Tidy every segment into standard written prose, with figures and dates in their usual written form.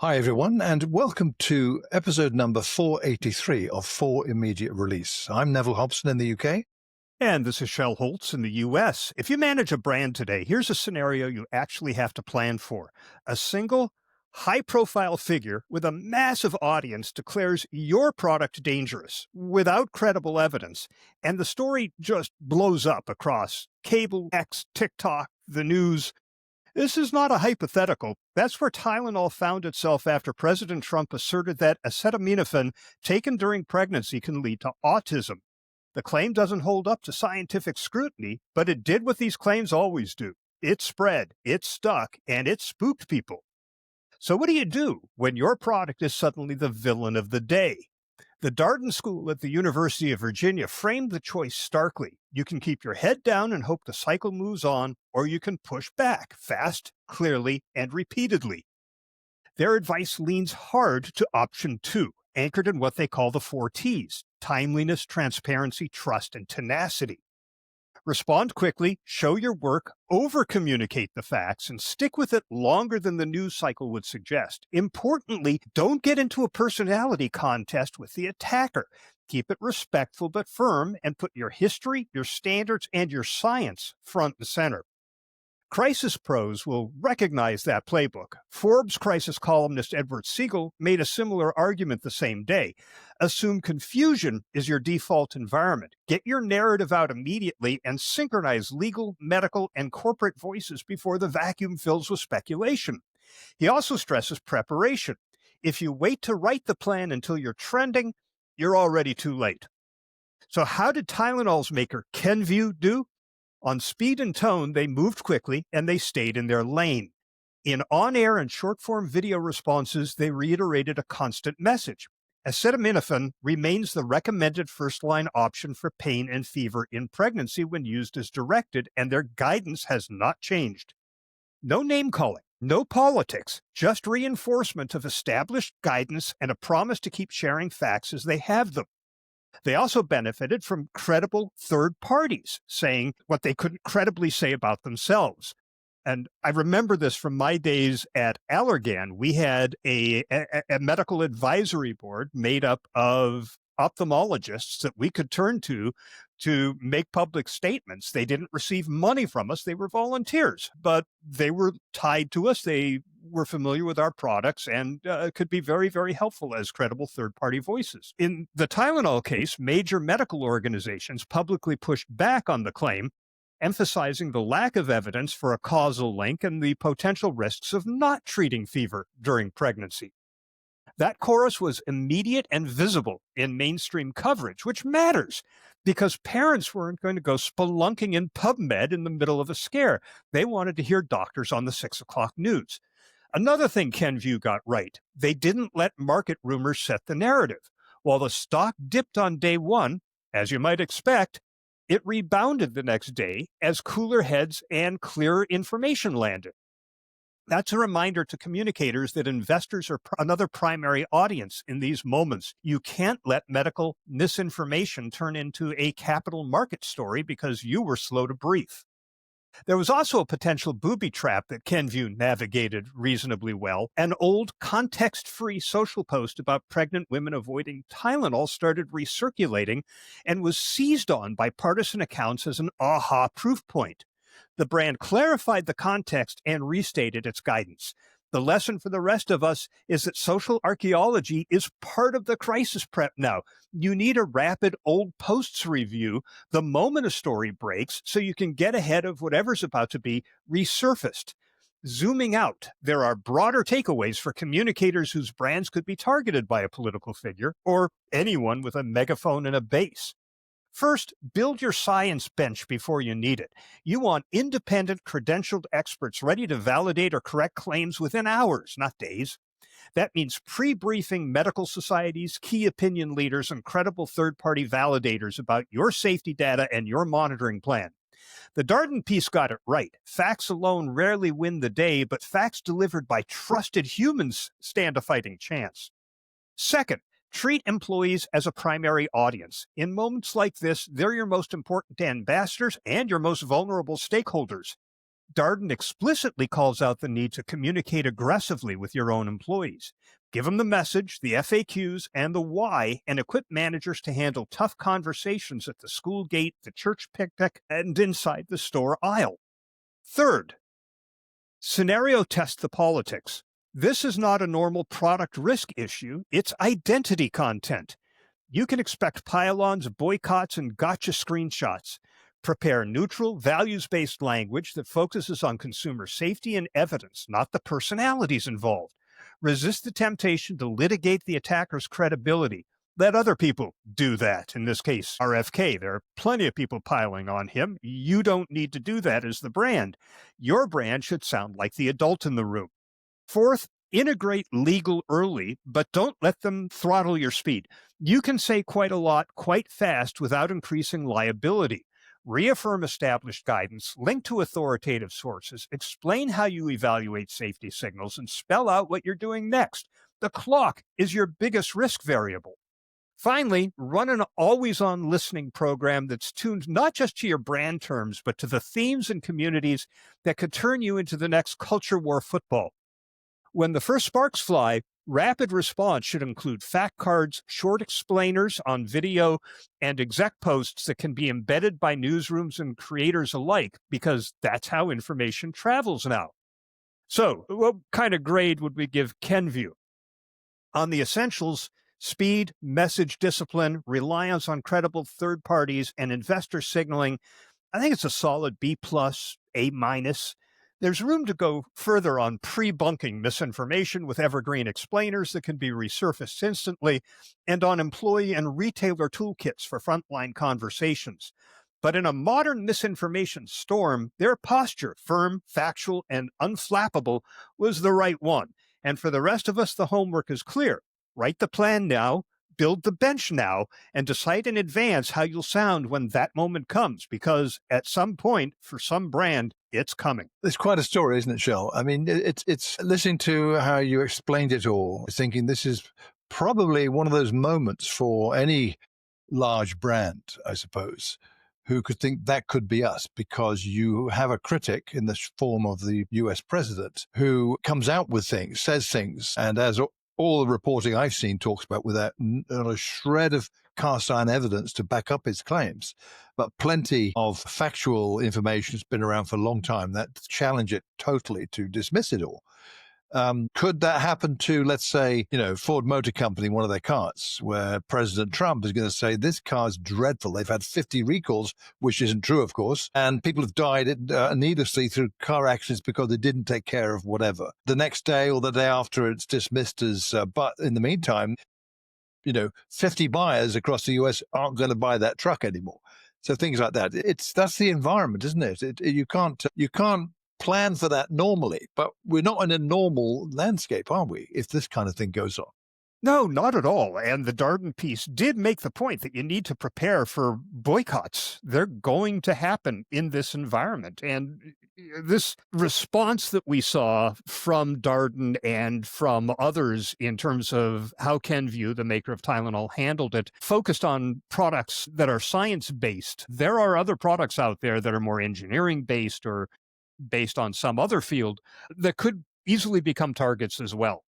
Hi, everyone, and welcome to episode number 483 of 4 Immediate Release. I'm Neville Hobson in the UK. And this is Shel Holtz in the US. If you manage a brand today, here's a scenario you actually have to plan for. A single, high-profile figure with a massive audience declares your product dangerous without credible evidence, and the story just blows up across cable, X, TikTok, the news. This is not a hypothetical. That's where Tylenol found itself after President Trump asserted that acetaminophen taken during pregnancy can lead to autism. The claim doesn't hold up to scientific scrutiny, but it did what these claims always do. It spread, it stuck, and it spooked people. So what do you do when your product is suddenly the villain of the day? The Darden School at the University of Virginia framed the choice starkly. You can keep your head down and hope the cycle moves on, or you can push back fast, clearly, and repeatedly. Their advice leans hard to option 2, anchored in what they call the 4 T's: timeliness, transparency, trust, and tenacity. Respond quickly, show your work, over-communicate the facts, and stick with it longer than the news cycle would suggest. Importantly, don't get into a personality contest with the attacker. Keep it respectful but firm, and put your history, your standards, and your science front and center. Crisis pros will recognize that playbook. Forbes crisis columnist Edward Siegel made a similar argument the same day. Assume confusion is your default environment. Get your narrative out immediately and synchronize legal, medical, and corporate voices before the vacuum fills with speculation. He also stresses preparation. If you wait to write the plan until you're trending, you're already too late. So how did Tylenol's maker Kenvue do? On speed and tone, they moved quickly, and they stayed in their lane. In on-air and short-form video responses, they reiterated a constant message. Acetaminophen remains the recommended first-line option for pain and fever in pregnancy when used as directed, and their guidance has not changed. No name-calling, no politics, just reinforcement of established guidance and a promise to keep sharing facts as they have them. They also benefited from credible third parties saying what they couldn't credibly say about themselves. And I remember this from my days at Allergan. We had a medical advisory board made up of ophthalmologists that we could turn to make public statements. They didn't receive money from us. They were volunteers, but they were tied to us. They were familiar with our products and could be very, very helpful as credible third-party voices. In the Tylenol case, major medical organizations publicly pushed back on the claim, emphasizing the lack of evidence for a causal link and the potential risks of not treating fever during pregnancy. That chorus was immediate and visible in mainstream coverage, which matters because parents weren't going to go spelunking in PubMed in the middle of a scare. They wanted to hear doctors on the 6 o'clock news. Another thing Kenvue got right, they didn't let market rumors set the narrative. While the stock dipped on day one, as you might expect, it rebounded the next day as cooler heads and clearer information landed. That's a reminder to communicators that investors are another primary audience in these moments. You can't let medical misinformation turn into a capital market story because you were slow to brief. There was also a potential booby trap that Kenvue navigated reasonably well. An old context-free social post about pregnant women avoiding Tylenol started recirculating and was seized on by partisan accounts as an aha proof point. The brand clarified the context and restated its guidance. The lesson for the rest of us is that social archaeology is part of the crisis prep now. You need a rapid old posts review the moment a story breaks so you can get ahead of whatever's about to be resurfaced. Zooming out, there are broader takeaways for communicators whose brands could be targeted by a political figure or anyone with a megaphone and a base. First, build your science bench before you need it. You want independent, credentialed experts ready to validate or correct claims within hours, not days. That means pre-briefing medical societies, key opinion leaders, and credible third-party validators about your safety data and your monitoring plan. The Darden piece got it right. Facts alone rarely win the day, but facts delivered by trusted humans stand a fighting chance. Second, treat employees as a primary audience. In moments like this, they're your most important ambassadors and your most vulnerable stakeholders. Darden explicitly calls out the need to communicate aggressively with your own employees. Give them the message, the FAQs, and the why, and equip managers to handle tough conversations at the school gate, the church picnic, and inside the store aisle. Third, scenario test the politics. This is not a normal product risk issue, it's identity content. You can expect pile-ons, boycotts, and gotcha screenshots. Prepare neutral, values-based language that focuses on consumer safety and evidence, not the personalities involved. Resist the temptation to litigate the attacker's credibility. Let other people do that. In this case, RFK. There are plenty of people piling on him. You don't need to do that as the brand. Your brand should sound like the adult in the room. Fourth, integrate legal early, but don't let them throttle your speed. You can say quite a lot quite fast without increasing liability. Reaffirm established guidance, link to authoritative sources, explain how you evaluate safety signals, and spell out what you're doing next. The clock is your biggest risk variable. Finally, run an always-on listening program that's tuned not just to your brand terms, but to the themes and communities that could turn you into the next culture war football. When the first sparks fly, rapid response should include fact cards, short explainers on video, and exec posts that can be embedded by newsrooms and creators alike, because that's how information travels now. So, what kind of grade would we give Kenvue? On the essentials, speed, message discipline, reliance on credible third parties, and investor signaling, I think it's a solid B+, A-. There's room to go further on pre-bunking misinformation with evergreen explainers that can be resurfaced instantly, and on employee and retailer toolkits for frontline conversations. But in a modern misinformation storm, their posture, firm, factual, and unflappable, was the right one. And for the rest of us, the homework is clear. Write the plan now, build the bench now, and decide in advance how you'll sound when that moment comes, because at some point, for some brand, it's coming. It's quite a story, isn't it, Shel? I mean, it's listening to how you explained it all, thinking this is probably one of those moments for any large brand, I suppose, who could think that could be us, because you have a critic in the form of the US president who comes out with things, says things, and as all the reporting I've seen talks about, without not a shred of cast iron evidence to back up his claims, but plenty of factual information has been around for a long time that challenge it totally to dismiss it all. Could that happen to, let's say, Ford Motor Company, one of their cars, where President Trump is going to say, this car's dreadful. They've had 50 recalls, which isn't true, of course, and people have died needlessly through car accidents because they didn't take care of whatever. The next day or the day after, it's dismissed as, but in the meantime, 50 buyers across the US aren't going to buy that truck anymore. So things like that. That's the environment, isn't it? You can't plan for that normally, but we're not in a normal landscape, are we, if this kind of thing goes on? No, not at all. And the Darden piece did make the point that you need to prepare for boycotts. They're going to happen in this environment. And this response that we saw from Darden and from others in terms of how Kenvue, the maker of Tylenol, handled it, focused on products that are science-based. There are other products out there that are more engineering-based or based on some other field that could easily become targets as well.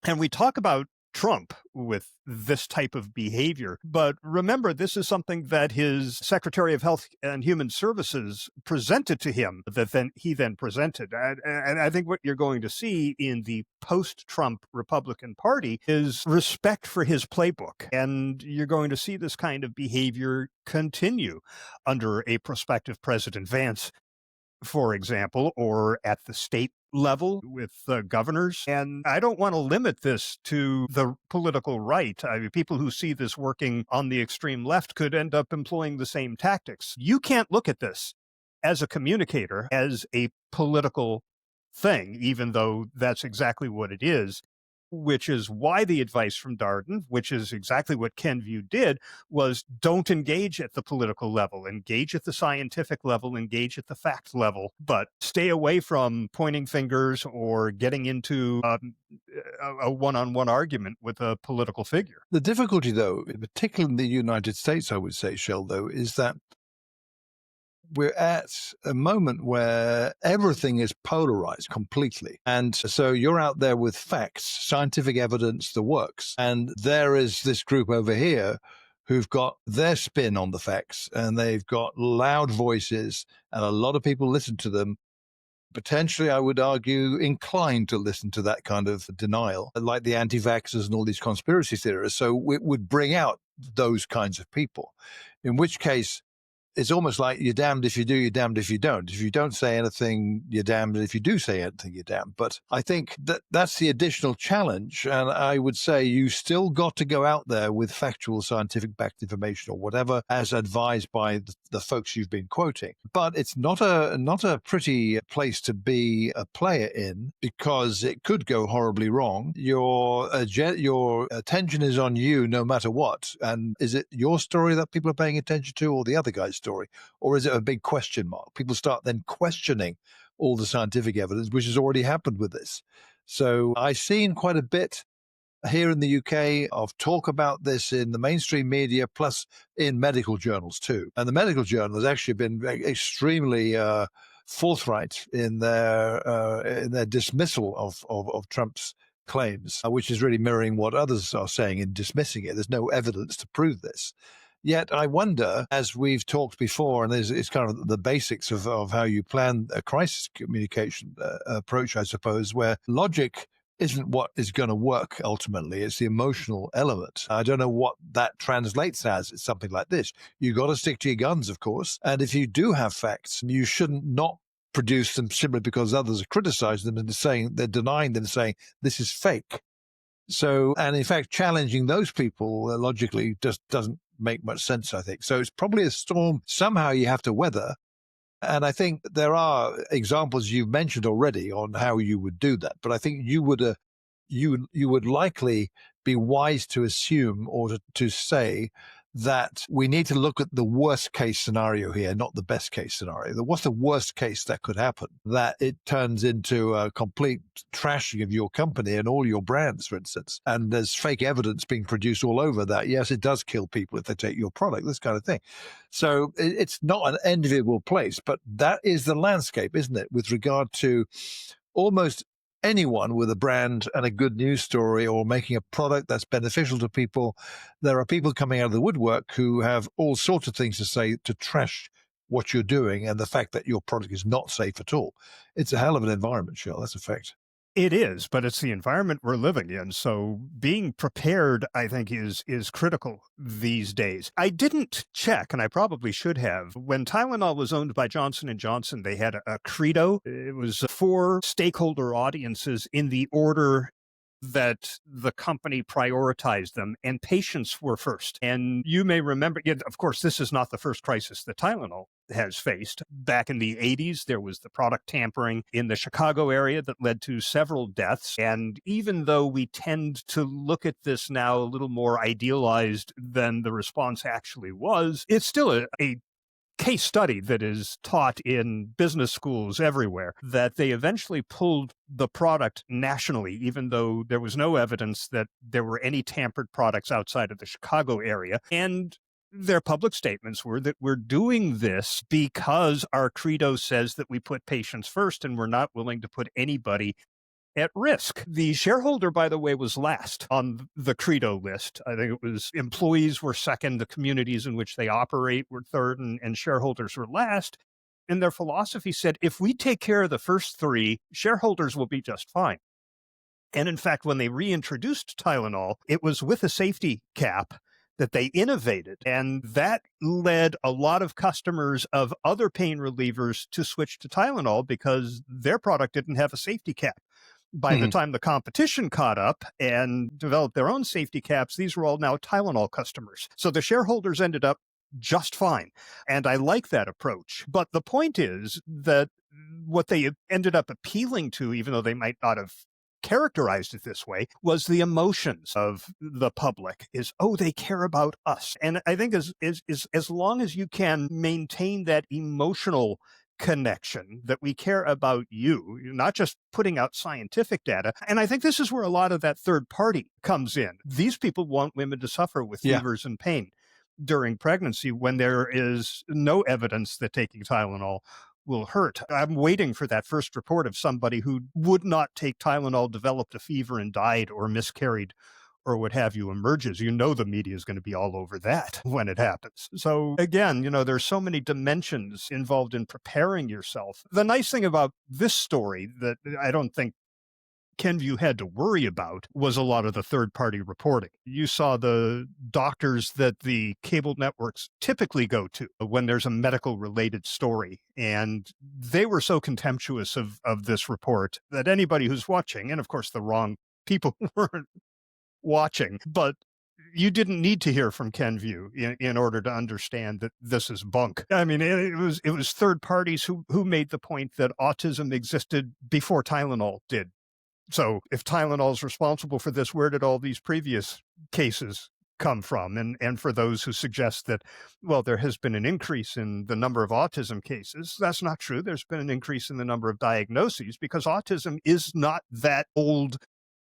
And we talk about Trump with this type of behavior. But remember, this is something that his Secretary of Health and Human Services presented to him, that he then presented. And I think what you're going to see in the post-Trump Republican Party is respect for his playbook. And you're going to see this kind of behavior continue under a prospective President Vance, for example, or at the state level with governors. And I don't want to limit this to the political right. I mean, people who see this working on the extreme left could end up employing the same tactics. You can't look at this as a communicator, as a political thing, even though that's exactly what it is, which is why the advice from Darden, which is exactly what Kenvue did, was don't engage at the political level, engage at the scientific level, engage at the fact level, but stay away from pointing fingers or getting into a one-on-one argument with a political figure. The difficulty, though, particularly in the United States, I would say, Shel, though, is that we're at a moment where everything is polarized completely. And so you're out there with facts, scientific evidence, the works. And there is this group over here who've got their spin on the facts, and they've got loud voices, and a lot of people listen to them. Potentially, I would argue, inclined to listen to that kind of denial, like the anti-vaxxers and all these conspiracy theorists. So it would bring out those kinds of people, in which case it's almost like you're damned if you do, you're damned if you don't. If you don't say anything, you're damned. And if you do say anything, you're damned. But I think that that's the additional challenge. And I would say you still got to go out there with factual, scientific backed information or whatever, as advised by the folks you've been quoting. But it's not a pretty place to be a player in, because it could go horribly wrong. Your attention is on you no matter what. And is it your story that people are paying attention to, or the other guy's story? Or is it a big question mark? People start then questioning all the scientific evidence, which has already happened with this. So I've seen quite a bit here in the UK of talk about this in the mainstream media, plus in medical journals too. And the medical journal has actually been extremely forthright in their dismissal of Trump's claims, which is really mirroring what others are saying in dismissing it. There's no evidence to prove this. Yet I wonder, as we've talked before, and it's kind of the basics of how you plan a crisis communication approach, I suppose, where logic isn't what is going to work ultimately. It's the emotional element. I don't know what that translates as. It's something like this. You got to stick to your guns, of course. And if you do have facts, you shouldn't not produce them simply because others are criticizing them and saying they're denying them, saying this is fake. So, and in fact, challenging those people logically just doesn't make much sense, I think. So it's probably a storm somehow you have to weather. And I think there are examples you've mentioned already on how you would do that. But I think you would likely be wise to assume or to say that we need to look at the worst case scenario here, not the best case scenario. What's the worst case that could happen? That it turns into a complete trashing of your company and all your brands, for instance. And there's fake evidence being produced all over that. Yes, it does kill people if they take your product, this kind of thing. So it's not an enviable place, but that is the landscape, isn't it? With regard to almost anyone with a brand and a good news story or making a product that's beneficial to people, there are people coming out of the woodwork who have all sorts of things to say to trash what you're doing and the fact that your product is not safe at all. It's a hell of an environment, Shel. That's a fact. It is, but it's the environment we're living in. So being prepared, I think, is critical these days. I didn't check, and I probably should have. When Tylenol was owned by Johnson & Johnson, they had a credo. It was 4 stakeholder audiences in the order that the company prioritized them, and patients were first. And you may remember, of course, this is not the first crisis that Tylenol has faced. Back in the 80s, there was the product tampering in the Chicago area that led to several deaths. And even though we tend to look at this now a little more idealized than the response actually was, it's still a case study that is taught in business schools everywhere, that they eventually pulled the product nationally, even though there was no evidence that there were any tampered products outside of the Chicago area. And their public statements were that we're doing this because our credo says that we put patients first and we're not willing to put anybody at risk. The shareholder, by the way, was last on the credo list. I think it was employees were second, the communities in which they operate were third, and shareholders were last. And their philosophy said, if we take care of the first 3, shareholders will be just fine. And in fact, when they reintroduced Tylenol, it was with a safety cap that they innovated. And that led a lot of customers of other pain relievers to switch to Tylenol because their product didn't have a safety cap. By the time the competition caught up and developed their own safety caps, these were all now Tylenol customers. So the shareholders ended up just fine. And I like that approach. But the point is that what they ended up appealing to, even though they might not have characterized it this way, was the emotions of the public is, oh, they care about us. And I think as long as you can maintain that emotional connection, that we care about you, not just putting out scientific data. And I think this is where a lot of that third party comes in. These people want women to suffer with fevers and pain. during pregnancy when there is no evidence that taking Tylenol will hurt. I'm waiting for that first report of somebody who would not take Tylenol, developed a fever and died or miscarried or what have you emerges. You know the media is going to be all over that when it happens. So again, there's so many dimensions involved in preparing yourself. The nice thing about this story that I don't think Kenvue had to worry about was a lot of the third-party reporting. You saw the doctors that the cable networks typically go to when there's a medical-related story, and they were so contemptuous of this report that anybody who's watching, and of course the wrong people weren't watching, but you didn't need to hear from Kenvue in order to understand that this is bunk. I mean, it was third parties who made the point that autism existed before Tylenol did. So if Tylenol is responsible for this, where did all these previous cases come from? And for those who suggest that, well, there has been an increase in the number of autism cases, that's not true. There's been an increase in the number of diagnoses because autism is not that old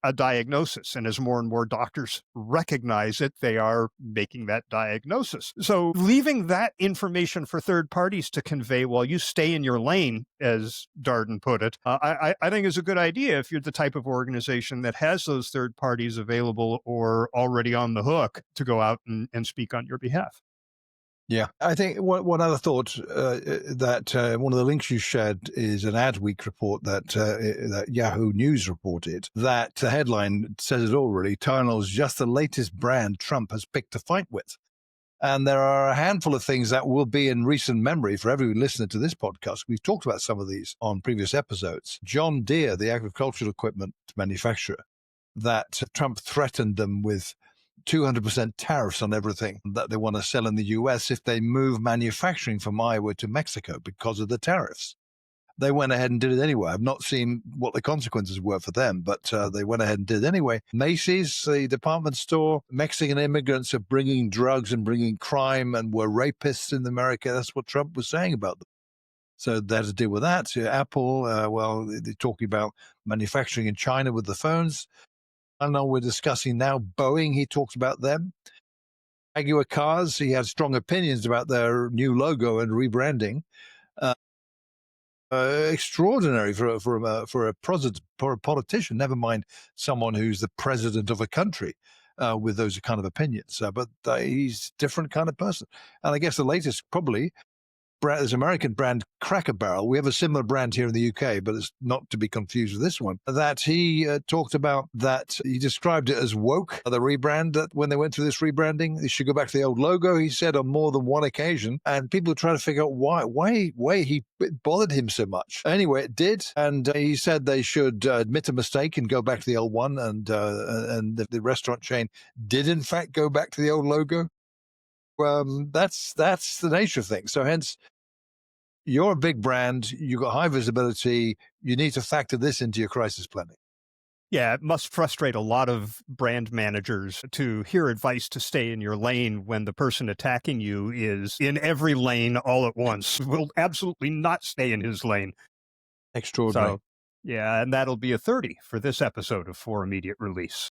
a diagnosis. And as more and more doctors recognize it, they are making that diagnosis. So leaving that information for third parties to convey while you stay in your lane, as Darden put it, I think is a good idea if you're the type of organization that has those third parties available or already on the hook to go out and speak on your behalf. Yeah, I think one other thought that one of the links you shared is an Adweek report that Yahoo News reported. That the headline says it all, really. Tylenol is just the latest brand Trump has picked a fight with. And there are a handful of things that will be in recent memory for every listener to this podcast. We've talked about some of these on previous episodes. John Deere, the agricultural equipment manufacturer, that Trump threatened them with 200% tariffs on everything that they want to sell in the US if they move manufacturing from Iowa to Mexico because of the tariffs. They went ahead and did it anyway. I've not seen what the consequences were for them, but they went ahead and did it anyway. Macy's, the department store, Mexican immigrants are bringing drugs and bringing crime and were rapists in America. That's what Trump was saying about them. So they had to deal with that. Apple, well, they're talking about manufacturing in China with the phones. I know we're discussing now Boeing. He talks about them. Jaguar cars. He had strong opinions about their new logo and rebranding. Extraordinary for a politician. Never mind someone who's the president of a country with those kind of opinions. But he's a different kind of person. And I guess the latest probably. There's American brand Cracker Barrel. We have a similar brand here in the UK, but it's not to be confused with this one. That he talked about that he described it as woke, the rebrand, that when they went through this rebranding, they should go back to the old logo, he said on more than one occasion. And people are trying to figure out why it bothered him so much. Anyway, it did. And he said they should admit a mistake and go back to the old one. And the restaurant chain did, in fact, go back to the old logo. That's the nature of things. So hence, you're a big brand, you've got high visibility, you need to factor this into your crisis planning. Yeah, it must frustrate a lot of brand managers to hear advice to stay in your lane when the person attacking you is in every lane all at once. Will absolutely not stay in his lane. Extraordinary. So, yeah, and that'll be a 30 for this episode of For Immediate Release.